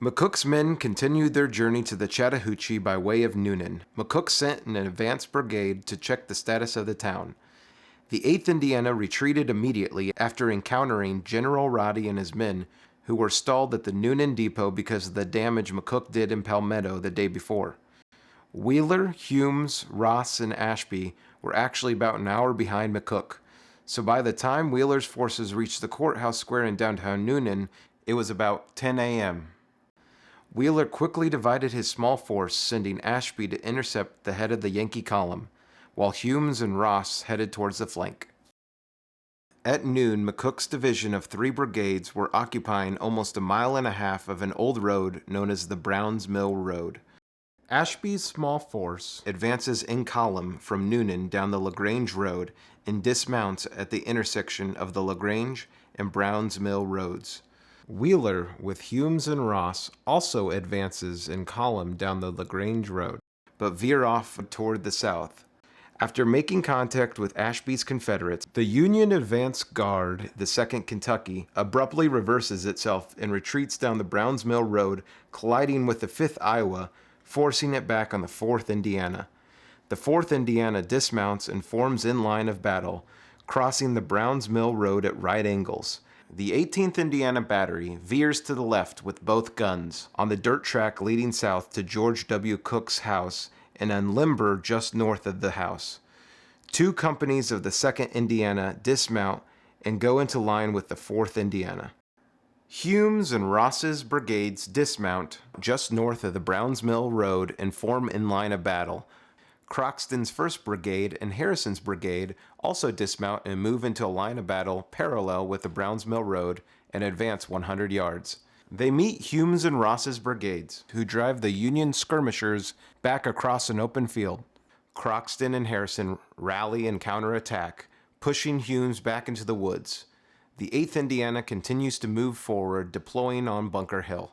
McCook's men continued their journey to the Chattahoochee by way of Noonan. McCook sent an advance brigade to check the status of the town. The 8th Indiana retreated immediately after encountering General Roddy and his men, who were stalled at the Noonan depot because of the damage McCook did in Palmetto the day before. Wheeler, Humes, Ross, and Ashby were actually about an hour behind McCook, so by the time Wheeler's forces reached the courthouse square in downtown Noonan, it was about 10 a.m. Wheeler quickly divided his small force, sending Ashby to intercept the head of the Yankee column, while Humes and Ross headed towards the flank. At noon, McCook's division of 3 brigades were occupying almost a mile and a half of an old road known as the Browns Mill Road. Ashby's small force advances in column from Noonan down the LaGrange Road and dismounts at the intersection of the LaGrange and Browns Mill Roads. Wheeler, with Humes and Ross, also advances in column down the LaGrange Road, but veer off toward the south. After making contact with Ashby's Confederates, the Union advance guard, the 2nd Kentucky, abruptly reverses itself and retreats down the Browns Mill Road, colliding with the 5th Iowa, forcing it back on the 4th Indiana. The 4th Indiana dismounts and forms in line of battle, crossing the Browns Mill Road at right angles. The 18th Indiana Battery veers to the left with both guns on the dirt track leading south to George W. Cook's house and unlimber just north of the house. 2 companies of the 2nd Indiana dismount and go into line with the 4th Indiana. Humes and Ross's brigades dismount just north of the Browns Mill Road and form in line of battle. Croxton's 1st Brigade and Harrison's Brigade also dismount and move into a line of battle parallel with the Browns Mill Road and advance 100 yards. They meet Humes and Ross's brigades, who drive the Union skirmishers back across an open field. Croxton and Harrison rally and counterattack, pushing Humes back into the woods. The 8th Indiana continues to move forward, deploying on Bunker Hill.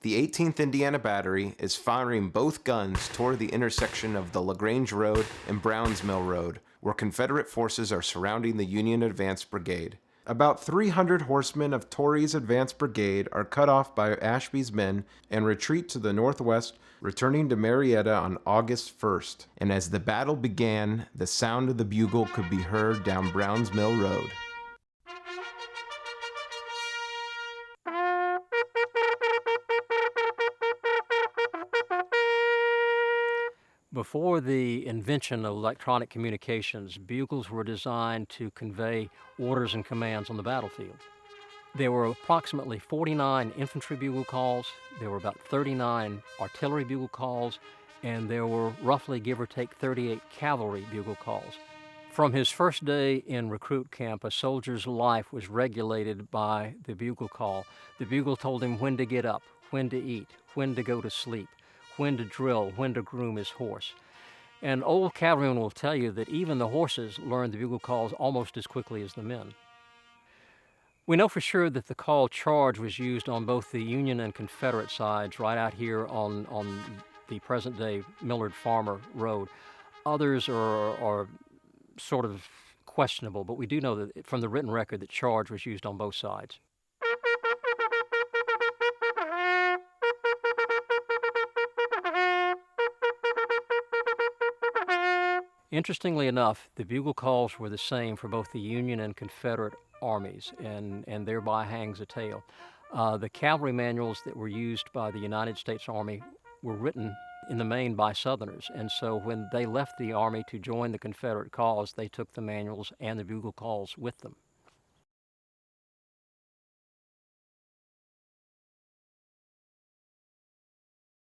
The 18th Indiana Battery is firing both guns toward the intersection of the LaGrange Road and Browns Mill Road, where Confederate forces are surrounding the Union advance brigade. About 300 horsemen of Torrey's advance brigade are cut off by Ashby's men and retreat to the northwest, returning to Marietta on August 1st. And as the battle began, the sound of the bugle could be heard down Browns Mill Road. Before the invention of electronic communications, bugles were designed to convey orders and commands on the battlefield. There were approximately 49 infantry bugle calls, there were about 39 artillery bugle calls, and there were roughly, give or take, 38 cavalry bugle calls. From his first day in recruit camp, a soldier's life was regulated by the bugle call. The bugle told him when to get up, when to eat, when to go to sleep, when to drill, when to groom his horse. And old cavalrymen will tell you that even the horses learned the bugle calls almost as quickly as the men. We know for sure that the call charge was used on both the Union and Confederate sides right out here on the present-day Millard Farmer Road. Others are sort of questionable, but we do know that from the written record that charge was used on both sides. Interestingly enough, the bugle calls were the same for both the Union and Confederate armies, and thereby hangs a tale. The cavalry manuals that were used by the United States Army were written in the main by Southerners, and so when they left the Army to join the Confederate cause, they took the manuals and the bugle calls with them.